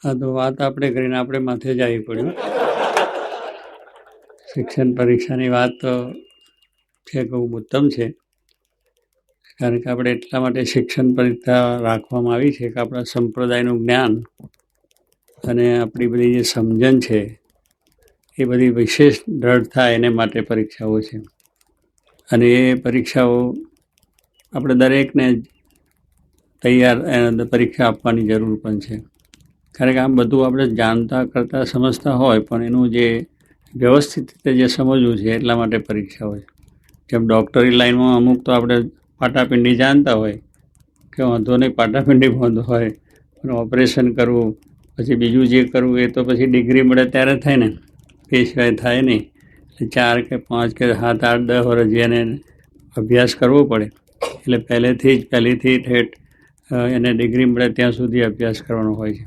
આ તો વાત આપણે કરીને આપણે માથે જ આવી પડ્યું. શિક્ષણ પરીક્ષાની વાત તો છે ખૂબ ઉત્તમ છે, કારણ કે આપણે એટલા માટે શિક્ષણ પરીક્ષા રાખવામાં આવી છે કે આપણા સંપ્રદાયનું જ્ઞાન અને આપણી બધી જે સમજણ છે એ બધી વિશેષ દ્રઢ થાય એને માટે પરીક્ષાઓ છે. અને એ પરીક્ષાઓ આપણે દરેકને તૈયાર પરીક્ષા આપવાની જરૂર પણ છે, કારણ કે આમ બધું આપણે જાણતા કરતાં સમજતા હોય પણ એનું જે વ્યવસ્થિત રીતે જે સમજવું છે એટલા માટે પરીક્ષા હોય. જેમ ડૉક્ટરી લાઈનમાં અમુક તો આપણે પાટાપિંડી જાણતા હોય કે વાંધો નહીં, પાટાપિંડી બંધ હોય, પણ ઓપરેશન કરવું પછી બીજું જે કરવું એ તો પછી ડિગ્રી મળે ત્યારે થાય ને, એ સિવાય થાય નહીં. 4 કે 5 કે 7, 8, 10 વર્ષ જેને અભ્યાસ કરવો પડે, એટલે પહેલીથી ઠેઠ એને ડિગ્રી મળે ત્યાં સુધી અભ્યાસ કરવાનો હોય છે.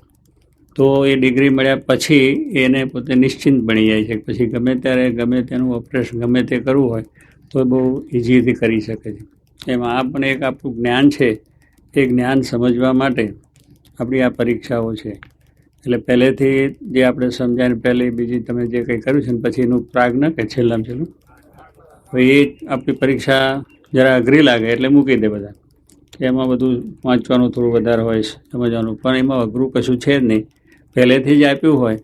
તો એ ડિગ્રી મળ્યા પછી એને પોતે નિશ્ચિંત બની જાય છે, પછી ગમે ત્યારે ગમે તેનું ઓપરેશન ગમે તે કરવું હોય તો બહુ ઇઝીથી કરી શકે છે. એમાં આ પણ એક આપણું જ્ઞાન છે, એ જ્ઞાન સમજવા માટે આપણી આ પરીક્ષાઓ છે. એટલે પહેલેથી જે આપણે સમજાય, પહેલી બીજી તમે જે કંઈ કર્યું છે ને પછી એનું પ્રાગ્ન કે છેલ્લામાં છેલ્લું એ આપણી પરીક્ષા જરા અઘરી લાગે એટલે મૂકી દે બધા. એમાં બધું વાંચવાનું થોડું વધારે હોય, સમજવાનું, પણ એમાં અઘરું કશું છે જ નહીં. પહેલેથી જ આપ્યું હોય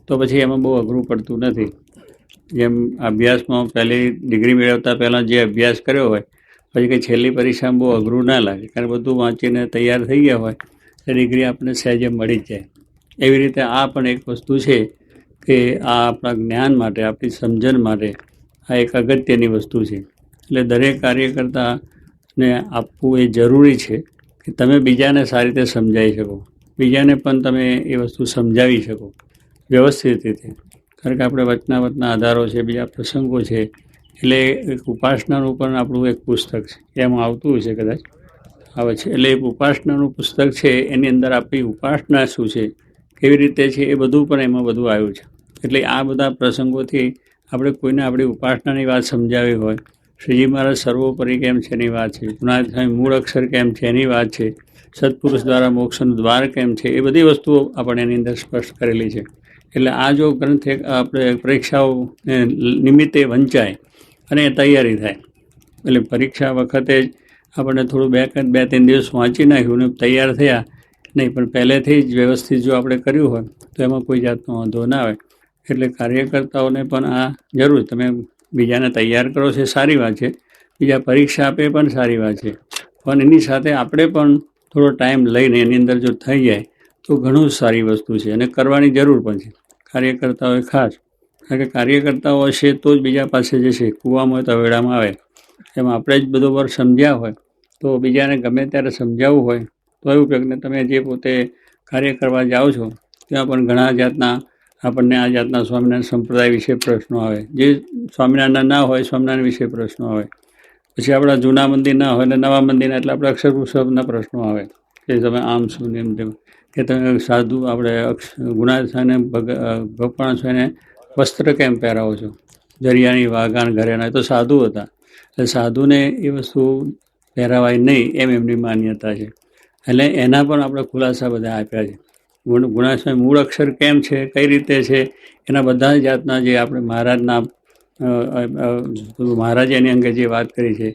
તો પછી એમાં બહુ અઘરું પડતું નથી. જેમ અભ્યાસમાં પહેલી ડિગ્રી મેળવતા પહેલાં જે અભ્યાસ કર્યો હોય પછી કંઈ છેલ્લી પરીક્ષામાં બહુ અઘરું ના લાગે, કારણ બધું વાંચીને તૈયાર થઈ ગયા હોય તો ડિગ્રી આપણને સહેજે મળી જ જાય. એવી રીતે આ પણ એક વસ્તુ છે કે આ આપણા જ્ઞાન માટે, આપણી સમજણ માટે આ એક અગત્યની વસ્તુ છે. એટલે દરેક કાર્યકર્તાને આપવું એ જરૂરી છે કે તમે બીજાને સારી રીતે સમજાવી શકો, બીજાને પણ તમે એ વસ્તુ સમજાવી શકો વ્યવસ્થિત રીતે. કારણ કે આપણે વચના આધારો છે, બીજા પ્રસંગો છે, એટલે એક ઉપાસનાનું પણ આપણું એક પુસ્તક છે, એમાં આવતું હશે કદાચ આવે છે. એટલે એક ઉપાસનાનું પુસ્તક છે, એની અંદર આપણી ઉપાસના શું છે, કેવી રીતે છે, એ બધું પણ એમાં બધું આવ્યું છે. એટલે આ બધા પ્રસંગોથી આપણે કોઈને આપણી ઉપાસનાની વાત સમજાવી હોય, શ્રીજી મહારાજ સર્વોપરી કેમ છે એની વાત છે, ગુણાતીત સ્વામી મૂળ અક્ષર કેમ છે એની વાત છે, સત્પુરુષ દ્વારા મોક્ષનું દ્વાર કેમ છે, એ બધી વસ્તુઓ આપણે એની અંદર સ્પષ્ટ કરેલી છે. એટલે આ જો ગ્રંથ આપણે પરીક્ષાઓ નિમિત્તે વંચાય અને તૈયારી થાય, એટલે પરીક્ષા વખતે જ આપણને થોડું 2-3 દિવસ વાંચી નાખ્યું ને તૈયાર થયા નહીં, પણ પહેલેથી જ વ્યવસ્થિત જો આપણે કર્યું હોય તો એમાં કોઈ જાતનો વાંધો ના આવે. એટલે કાર્યકર્તાઓને પણ આ જરૂર, તમે બીજાને તૈયાર કરો છો સારી વાત છે, બીજા પરીક્ષા આપે પણ સારી વાત છે, પણ એની સાથે આપણે પણ થોડો ટાઈમ લઈને એની અંદર જો થઈ જાય તો ઘણું સારી વસ્તુ છે અને કરવાની જરૂર પણ છે કાર્યકર્તાઓએ ખાસ. કારણ કે કાર્યકર્તાઓ હશે તો જ બીજા પાસે જશે. કૂવામાં હોય તો વેળામાં આવે, એમાં આપણે જ બધો વાર સમજ્યા હોય તો બીજાને ગમે ત્યારે સમજાવવું હોય તો એવું કે તમે જે પોતે કાર્ય કરવા જાઓ છો ત્યાં પણ ઘણા જાતના આપણને આ જાતના સ્વામિનારાયણ સંપ્રદાય વિશે પ્રશ્નો આવે, જે સ્વામિનારાયણ ના હોય સ્વામિનારાયણ વિશે પ્રશ્નો આવે, પછી આપણા જૂના મંદિર ના હોય ને નવા મંદિરના, એટલે આપણે અક્ષર પુરુષોત્તમના પ્રશ્નો આવે કે તમે આમ શું ને એમ તેમ, કે તમે સાધુ આપણે ગુણાતીત સ્વામીને ભગવાન સ્વામીને વસ્ત્ર કેમ પહેરાવો છો, દરિયાની વાઘાન ઘરેના, તો સાધુ હતા, એટલે સાધુને એ વસ્તુ પહેરાવાય નહીં એમ એમની માન્યતા છે. એટલે એના પણ આપણે ખુલાસા બધા આપ્યા છે. ગુણાતીત સ્વામી મૂળ અક્ષર કેમ છે, કઈ રીતે છે, એના બધા જાતના જે આપણે મહારાજે એની અંગે જે વાત કરી છે,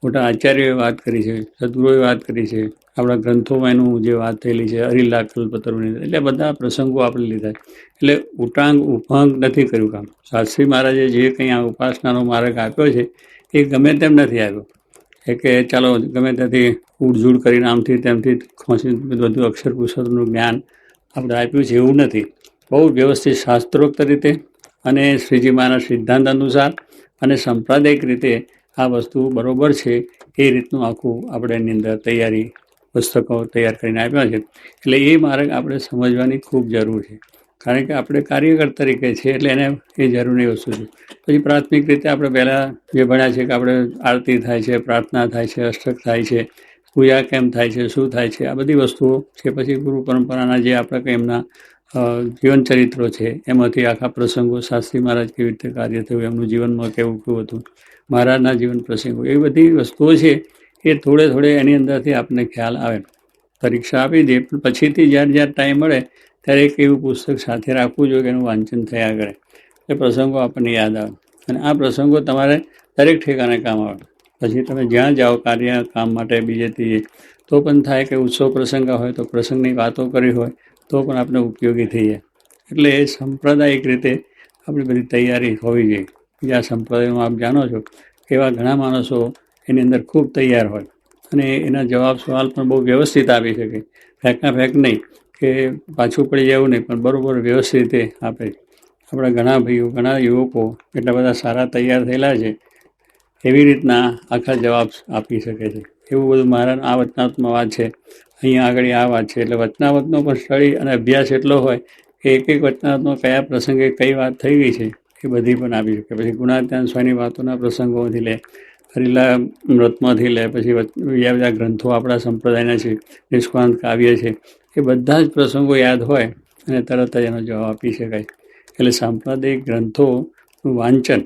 મોટા આચાર્યોએ વાત કરી છે, સદગુરુએ વાત કરી છે, આપણા ગ્રંથોમાં એનું જે વાત થયેલી છે, હરિલા કલ્પતરુની, એટલે બધા પ્રસંગો આપણે લીધા. એટલે ઉપાંગ નથી કર્યું કામ. શાસ્ત્રી મહારાજે જે કંઈ આ ઉપાસનાનો માર્ગ આપ્યો છે એ ગમે તેમ નથી આપ્યો કે ચાલો ગમે ત્યાંથી ઉડઝૂડ કરીને આમથી તેમથી ખોસી બધું અક્ષર પુરુષોત્તમનું જ્ઞાન આપણે આપ્યું છે, એવું નથી. બહુ વ્યવસ્થિત શાસ્ત્રોક્ત રીતે અને શ્રીજી મહારાજ સિદ્ધાંત અનુસાર અને સાંપ્રદાયિક રીતે આ વસ્તુ બરાબર છે એ રીતનું આખું આપણે એની અંદર તૈયારી પુસ્તકો તૈયાર કરીને આપ્યા છે. એટલે એ માર્ગ આપણે સમજવાની ખૂબ જરૂર છે, કારણ કે આપણે કાર્યકર તરીકે છે એટલે એને એ જરૂરી વસ્તુ છે. પછી પ્રાથમિક રીતે આપણે પહેલાં જે ભણ્યા છે કે આપણે આરતી થાય છે, પ્રાર્થના થાય છે, અષ્ટક થાય છે, પૂજા કેમ થાય છે, શું થાય છે, આ બધી વસ્તુઓ છે. પછી ગુરુ પરંપરાના જે આપણે કંઈ એમના જીવન ચરિત્રો છે એમાંથી આખા પ્રસંગો, શાસ્ત્રી મહારાજ કેવી રીતે કાર્ય થયું, એમનું જીવનમાં કેવું કેવું હતું, મહારાજના જીવન પ્રસંગો, એ બધી વસ્તુઓ છે એ થોડે એની અંદરથી આપણને ખ્યાલ આવે. પરીક્ષા આપી દે પણ પછીથી જ્યારે ટાઈમ મળે ત્યારે એક એવું પુસ્તક સાથે રાખવું જોઈએ કે એનું વાંચન થયા કરે, એ પ્રસંગો આપણને યાદ આવે. અને આ પ્રસંગો તમારે દરેક ઠેકાણે કામ આવે. પછી તમે જ્યાં જાઓ કાર્ય કામ માટે બીજે ત્રીજે, તો પણ થાય કે ઉત્સવ પ્રસંગ હોય તો પ્રસંગની વાતો કરી હોય તો પણ આપણે ઉપયોગી થઈ જાય. એટલે એ સાંપ્રદાયિક રીતે આપણી બધી તૈયારી હોવી જોઈએ. બીજા સંપ્રદાયમાં આપ જાણો છો કે એવા ઘણા માણસો એની અંદર ખૂબ તૈયાર હોય અને એના જવાબ સવાલ પણ બહુ વ્યવસ્થિત આપી શકે. ફેંકના ફેંક નહીં કે પાછું પડી જવું નહીં, પણ બરાબર વ્યવસ્થિત રીતે આપે. આપણા ઘણા ભાઈઓ, ઘણા યુવકો એટલા બધા સારા તૈયાર થયેલા છે, એવી રીતના આખા જવાબ આપી શકે છે. એવું બધું મારા આ વચનાવતમાં વાત છે, અહીંયા આગળ આ વાત છે. એટલે વચનાવતનો પણ સ્ટડી અને અભ્યાસ એટલો હોય કે એક એક વચનાવતમાં કયા પ્રસંગે કઈ વાત થઈ ગઈ છે એ બધી પણ આપી શકે. પછી ગુણાત્યાન સ્વામીની વાતોના પ્રસંગોમાંથી લે, હરિલા મૃતમાંથી લે, પછી બીજા બધા ગ્રંથો આપણા સંપ્રદાયના છે, નિષ્કાંત કાવ્ય છે, એ બધા જ પ્રસંગો યાદ હોય અને તરત જ એનો જવાબ આપી શકાય. એટલે સાંપ્રદાયિક ગ્રંથોનું વાંચન,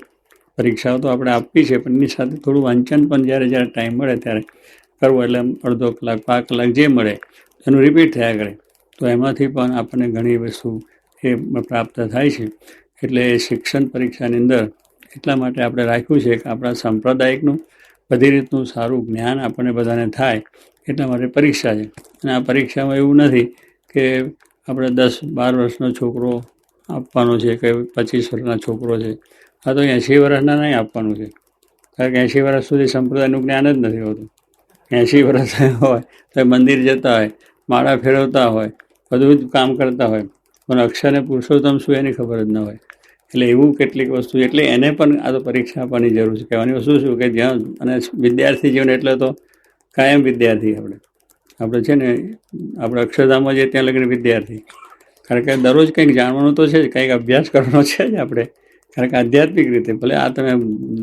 પરીક્ષાઓ તો આપણે આપવી છે, પણ એની સાથે થોડું વાંચન પણ જ્યારે ટાઈમ મળે ત્યારે કરવું. એટલે અડધો કલાક, 5 કલાક જે મળે એનું રિપીટ થયા કરે, તો એમાંથી પણ આપણને ઘણી વસ્તુ એ પ્રાપ્ત થાય છે. એટલે શિક્ષણ પરીક્ષાની અંદર એટલા માટે આપણે રાખ્યું છે કે આપણા સાંપ્રદાયિકનું બધી રીતનું સારું જ્ઞાન આપણને બધાને થાય, એટલા માટે પરીક્ષા છે. અને આ પરીક્ષામાં એવું નથી કે આપણે 10-12 વર્ષનો છોકરો આપવાનો છે કે 25 વર્ષના છોકરો છે. આ તો 80 વર્ષના નહીં આપવાનું છે, કારણ કે 80 વર્ષ સુધી સંપ્રદાયનું જ્ઞાન જ નથી હોતું. 80 વર્ષ હોય તો મંદિર જતા હોય, માળા ફેરવતા હોય, બધું જ કામ કરતા હોય, પણ અક્ષરને પુરુષોત્તમ શું એની ખબર જ ન હોય. એટલે એવું કેટલીક વસ્તુ, એટલે એને પણ આ તો પરીક્ષા આપવાની જરૂર છે. કહેવાની વસ્તુ શું કે જ્યાં, અને વિદ્યાર્થી જીવન એટલે તો કાયમ વિદ્યાર્થી આપણે છે ને, આપણે અક્ષરધામમાં જઈએ ત્યાં લગીને વિદ્યાર્થી. કારણ કે દરરોજ કંઈક જાણવાનું તો છે જ, કંઈક અભ્યાસ કરવાનો છે જ આપણે. કારણ કે આધ્યાત્મિક રીતે ભલે આ તમે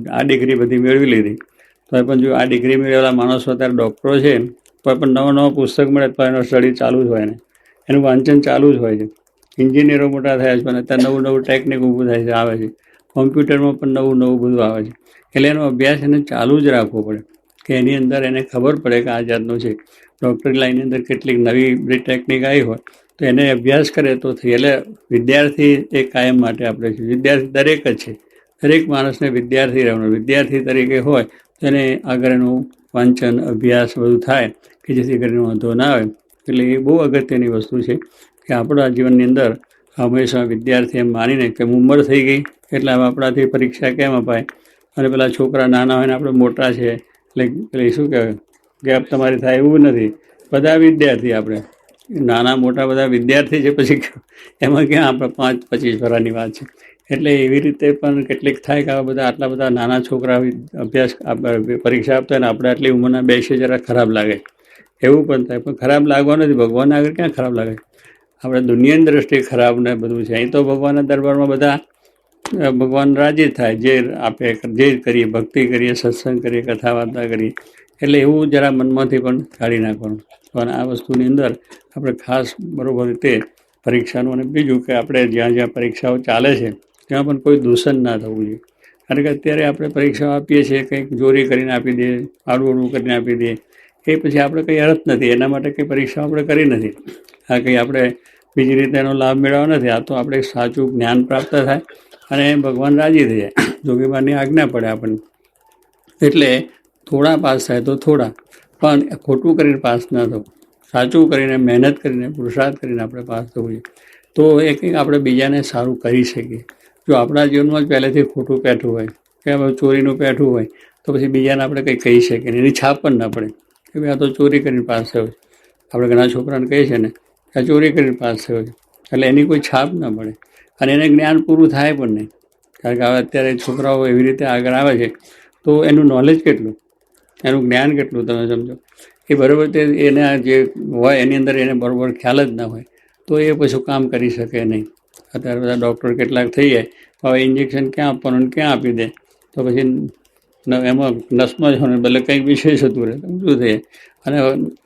આ ડિગ્રી બધી મેળવી લીધી, તો પણ જો આ ડિગ્રી મેળવેલા માણસો અત્યારે ડૉક્ટરો છે, તો પણ નવો પુસ્તક મળે તો એનો સ્ટડી ચાલુ જ હોય ને, એનું વાંચન ચાલુ જ હોય છે. એન્જિનિયરો મોટા થયા છે, પણ અત્યારે નવું ટેકનિક ઊભું થાય છે, આવે છે. કોમ્પ્યુટરમાં પણ નવું બધું આવે છે. એટલે એનો અભ્યાસ એને ચાલુ જ રાખવો પડે કે એની અંદર એને ખબર પડે કે આ જાતનું છે. ડૉક્ટરી લાઈનની અંદર કેટલીક નવી ટેકનિક આવી હોય તો એને અભ્યાસ કરે તો થઈ. એટલે વિદ્યાર્થી એ કાયમ માટે આપણે છે. વિદ્યાર્થી દરેક જ છે, દરેક માણસને વિદ્યાર્થી રહેવાનું. વિદ્યાર્થી તરીકે હોય તો એને આગળ એનું વાંચન, અભ્યાસ બધું થાય કે જેથી કરીને વાંધો ના આવે. એટલે એ બહુ અગત્યની વસ્તુ છે કે આપણા જીવનની અંદર હંમેશા વિદ્યાર્થી એમ માનીને કે ઉંમર થઈ ગઈ એટલે આપણાથી પરીક્ષા કેમ અપાય, અને પેલા છોકરા નાના હોય ને આપણે મોટા છે એટલે શું કહેવાય ગેપ તમારી થાય એવું નથી. બધા વિદ્યાર્થી, આપણે નાના મોટા બધા વિદ્યાર્થી છે. પછી એમાં ક્યાં આપણે 5-25 વર્ષની વાત છે. એટલે એવી રીતે પણ કેટલીક થાય કે આવા બધા આટલા બધા નાના છોકરા અભ્યાસ પરીક્ષા આપતા હોય ને આપણે આટલી ઉંમરના બેસીએ જરા ખરાબ લાગે. એવું પણ થાય, પણ ખરાબ લાગવા નથી. ભગવાન આગળ ક્યાં ખરાબ લાગે? આપણે દુનિયાની દ્રષ્ટિએ ખરાબ ને બધું છે. અહીં તો ભગવાનના દરબારમાં બધા ભગવાન રાજી થાય, જે આપે જે કરીએ, ભક્તિ કરીએ, સત્સંગ કરીએ, કથા વાર્તા કરીએ. એટલે એવું જરા મનમાંથી પણ કાઢી નાખવાનું. પણ આ વસ્તુની અંદર આપણે ખાસ બરાબર રીતે પરીક્ષાનું, અને બીજું કે આપણે જ્યાં પરીક્ષાઓ ચાલે છે ત્યાં પણ કોઈ દૂષણ ના થવું જોઈએ. કારણ કે અત્યારે આપણે પરીક્ષાઓ આપીએ છીએ, કંઈક ચોરી કરીને આપી દઈએ, આડું કરીને આપી દઈએ, એ પછી આપણે કંઈ અર્થ નથી. એના માટે કંઈ પરીક્ષાઓ આપણે કરી નથી. આ કંઈ આપણે બીજી રીતે એનો લાભ મેળવવા નથી. આ તો આપણે સાચું જ્ઞાન પ્રાપ્ત થાય અને ભગવાન રાજી થઈ જાય, જોગીમાની આજ્ઞા પડે આપણને. એટલે થોડા પાસ થાય તો થોડા, પણ ખોટું કરીને પાસ ના થવું. સાચું કરીને, મહેનત કરીને, પુરુષાર્થ કરીને આપણે પાસ થવું જોઈએ. તો એ કંઈક આપણે બીજાને સારું કરી શકીએ. જો આપણા જીવનમાં જ પહેલેથી ખોટું પેઠું હોય કે ચોરીનું પેઠું હોય તો પછી બીજાને આપણે કંઈ કહી શકીએ નહીં, એની છાપ પણ ના પડે કે ભાઈ આ તો ચોરી કરીને પાસ થયો છે. આપણે ઘણા છોકરાને કહીએ છીએ ને કે આ ચોરી કરીને પાસ થયો છે, એટલે એની કોઈ છાપ ના પડે અને એને જ્ઞાન પૂરું થાય પણ નહીં. કારણ કે હવે અત્યારે છોકરાઓ એવી રીતે આગળ આવે છે તો એનું નોલેજ કેટલું, એનું જ્ઞાન કેટલું તમે સમજો. એ બરાબર તે એના જે હોય એની અંદર એને બરાબર ખ્યાલ જ ના હોય તો એ પછી કામ કરી શકે નહીં. અત્યારે બધા ડૉક્ટર કેટલાક થઈ જાય, હવે ઇન્જેક્શન ક્યાં આપવાનું ક્યાં આપી દે, તો પછી એમાં નસમાં જ હોય બદલે કંઈક વિશેષ થતું રહે, શું થઈ જાય. અને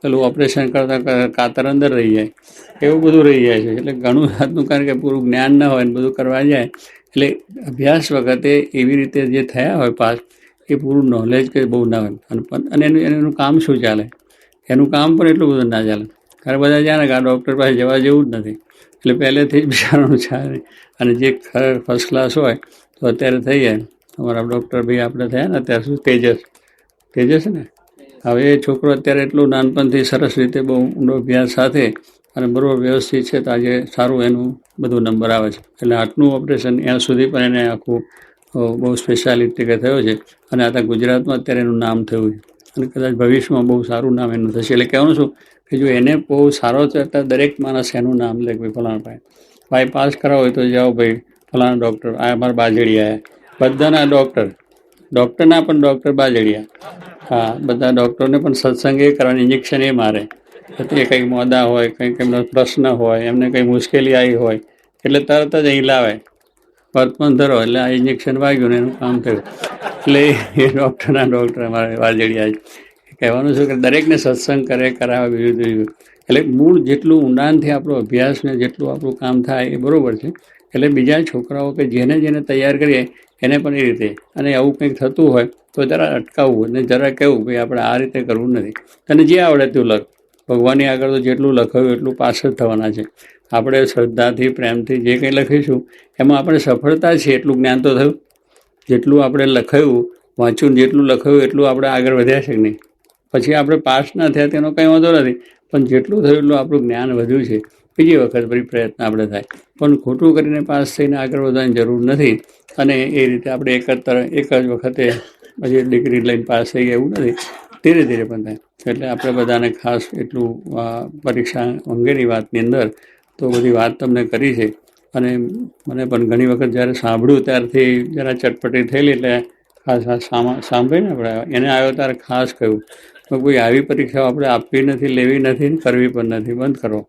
પેલું ઓપરેશન કરતાં કાતર અંદર રહી જાય, એવું બધું રહી જાય છે. એટલે ઘણું જાતનું, કારણ કે પૂરું જ્ઞાન ના હોય ને બધું કરવા જાય. એટલે અભ્યાસ વખતે એવી રીતે જે થયા હોય પાસ, એ પૂરું નોલેજ કે બહુ ના હોય. અને એનું કામ શું ચાલે, એનું કામ પણ એટલું બધું ના ચાલે. ત્યારે બધા જાણે કે આ ડૉક્ટર પાસે જવા જેવું જ નથી. એટલે પહેલેથી જ બિચારાનું છે. અને જે ફર્સ્ટ ક્લાસ હોય તો અત્યારે થઈ જાય. અમારા ડૉક્ટર ભાઈ આપણે થયા ને અત્યારે શું તેજસ ને, હવે એ છોકરો અત્યારે એટલું નાનપણથી સરસ રીતે બહુ ઊંડો અભ્યાસ સાથે અને બરાબર વ્યવસ્થિત છે તો આજે સારું એનું બધું નંબર આવે છે. એટલે હાર્ટનું ઓપરેશન ત્યાં સુધી પણ એને આખું બહુ સ્પેશિયાલિટી કે થયો છે. અને આ ગુજરાતમાં અત્યારે એનું નામ થયું છે અને કદાચ ભવિષ્યમાં બહુ સારું નામ એનું થશે. એટલે કહેવાનું શું કે જો એને બહુ સારો છે અત્યારે દરેક માણસ એનું નામ લે ભાઈ ફલાણા ભાઈ પાસ કરાવો હોય તો જાઓ ભાઈ ફલાણા ડૉક્ટર, આ અમારા બાજડિયા આવ્યા, બધાના ડૉક્ટરના પણ ડૉક્ટર બાજડિયા. હા, બધા ડૉક્ટરોને પણ સત્સંગ એ કરવાની, ઇન્જેક્શન એ મારે. એ કંઈક મોદા હોય, કંઈક એમનો પ્રશ્ન હોય, એમને કંઈ મુશ્કેલી આવી હોય એટલે તરત જ અહીં લાવે, વર્તમાન ધરો એટલે આ ઇન્જેક્શન વાગ્યું ને એનું કામ થયું. એટલે એ ડૉક્ટરના ડૉક્ટર અમારે વાજડિયા છે. કહેવાનું છે કે દરેકને સત્સંગ કરાવે બીજું. એટલે મૂળ જેટલું ઊંડાણથી આપણો અભ્યાસ ને જેટલું આપણું કામ થાય એ બરાબર છે. એટલે બીજા છોકરાઓ કે જેને તૈયાર કરીએ એને પણ એ રીતે, અને આવું કંઈક થતું હોય તો જરા અટકાવવું અને જરા કહેવું ભાઈ આપણે આ રીતે કરવું નથી. અને જે આવડે તેવું લખ, ભગવાનની આગળ તો જેટલું લખાયું એટલું પાસ જ થવાના છે. આપણે શ્રદ્ધાથી પ્રેમથી જે કંઈ લખીશું એમાં આપણે સફળતા છે એટલું જ્ઞાન તો થયું. જેટલું આપણે લખાયું વાંચ્યું, જેટલું લખાયું એટલું આપણે આગળ વધ્યા છે કે નહીં. પછી આપણે પાસ ના થયા તેનો કંઈ વાંધો નથી, પણ જેટલું થયું એટલું આપણું જ્ઞાન વધ્યું છે. બીજી વખત ફરી પ્રયત્ન આપણે થાય, પણ ખોટું કરીને પાસ થઈને આગળ વધવાની જરૂર નથી. અને એ રીતે આપણે એક જ વખતે પછી ડિગ્રી લઈને પાસ થઈ ગયા એવું નથી, ધીરે ધીરે પણ થાય. એટલે આપણે બધાને ખાસ એટલું પરીક્ષા અંગેની વાતની અંદર તો બધી વાત તમને કરી છે. અને મને પણ ઘણી વખત જ્યારે સાંભળ્યું ત્યારથી જરા ચટપટી થયેલી, એટલે ખાસ સાંભળીને આપણે એને આવ્યો ત્યારે ખાસ કહ્યું તો કોઈ આવી પરીક્ષાઓ આપણે આપવી નથી, લેવી નથી, કરવી પણ નથી. બંધ કરો,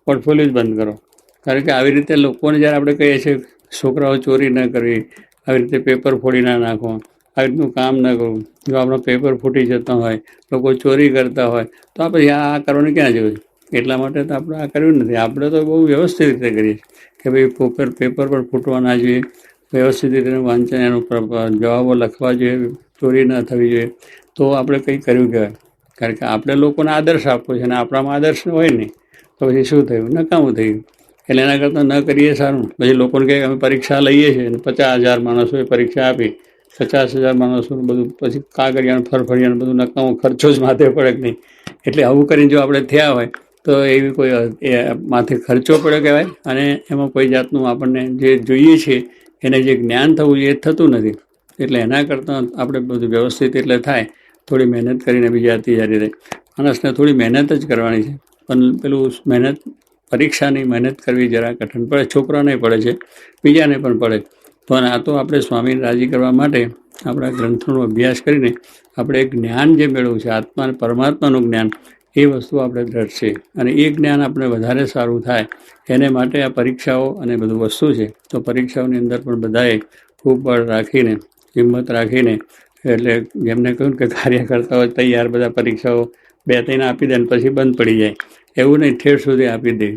પોર્ટફોલિયો જ બંધ કરો. કારણ કે આવી રીતે લોકોને જ્યારે આપણે કહીએ છીએ છોકરાઓ ચોરી ન કરવી, આવી રીતે પેપર ફોડી ના નાખો, આવી રીતનું કામ ન કરવું. જો આપણો પેપર ફૂટી જતા હોય, લોકો ચોરી કરતા હોય તો આપણે આ કરવાનું ક્યાં જેવું છે. એટલા માટે તો આપણે આ કર્યું નથી. આપણે તો બહુ વ્યવસ્થિત રીતે કરીએ કે ભાઈ પેપર પણ ફૂટવા ના જોઈએ, વ્યવસ્થિત રીતે વાંચન એનો જવાબો લખવા જોઈએ, ચોરી ન થવી જોઈએ. તો આપણે કંઈ કર્યું કહેવાય. કારણ કે આપણે લોકોને આદર્શ આપવો છે અને આપણામાં આદર્શ હોય નહીં તો પછી શું થયું, નકામું થયું. એટલે એના કરતાં ન કરીએ સારું. પછી લોકોને કહે અમે પરીક્ષા લઈએ છીએ અને 50,000 માણસોએ પરીક્ષા આપી, 50,000 માણસોનું બધું પછી કાગળિયાનું ફરફરિયાનું બધું નકામું ખર્ચો જ માથે પડે કે નહીં. એટલે આવું કરીને જો આપણે થયા હોય તો એવી કોઈ માથે ખર્ચો પડ્યો કહેવાય. અને એમાં કોઈ જાતનું આપણને જે જોઈએ છે એને જે જ્ઞાન થવું એ થતું નથી. એટલે એના કરતાં આપણે બધું વ્યવસ્થિત એટલે થાય. થોડી મહેનત કરીને બીજા તૈયારી રહે. માણસને થોડી મહેનત જ કરવાની છે, પણ પેલું પરીક્ષાની મહેનત કરવી જરા કઠણ પડે. છોકરાને પડે છે, બીજાને પણ પડે. તો આ તો આપણે સ્વામીને રાજી કરવા માટે આપણા ગ્રંથોનો અભ્યાસ કરીને આપણે એક જ્ઞાન જે મેળવવું છે, આત્મા અને પરમાત્માનું જ્ઞાન, એ વસ્તુ આપણે દ્રઢશે. અને એ જ્ઞાન આપણે વધારે સારું થાય એને માટે આ પરીક્ષાઓ અને બધું વસ્તુ છે. તો પરીક્ષાઓની અંદર પણ બધાએ ખૂબ બળ રાખીને, હિંમત રાખીને, એટલે જેમને કહ્યું કે કાર્ય કરતા હોય તૈયાર બધા પરીક્ષાઓ 2-3 આપી દે ને પછી બંધ પડી જાય એવું નહીં, ઠેઠ સુધી આપી દે.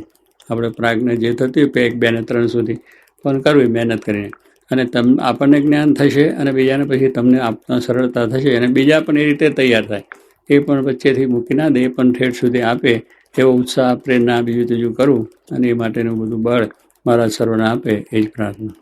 આપણે પ્રાગને જે થતી હોય 1, 2 ને 3 સુધી પણ કરવી મહેનત કરીને. અને આપણને જ્ઞાન થશે અને બીજાને પછી તમને આપતા સરળતા થશે અને બીજા પણ એ રીતે તૈયાર થાય. એ પણ વચ્ચેથી મૂકી ના દે, એ પણ ઠેઠ સુધી આપે એવો ઉત્સાહ, પ્રેરણા બીજું ત્રીજું કરવું. અને એ માટેનું બધું બળ મારા સર્વને આપે એ જ પ્રાર્થના.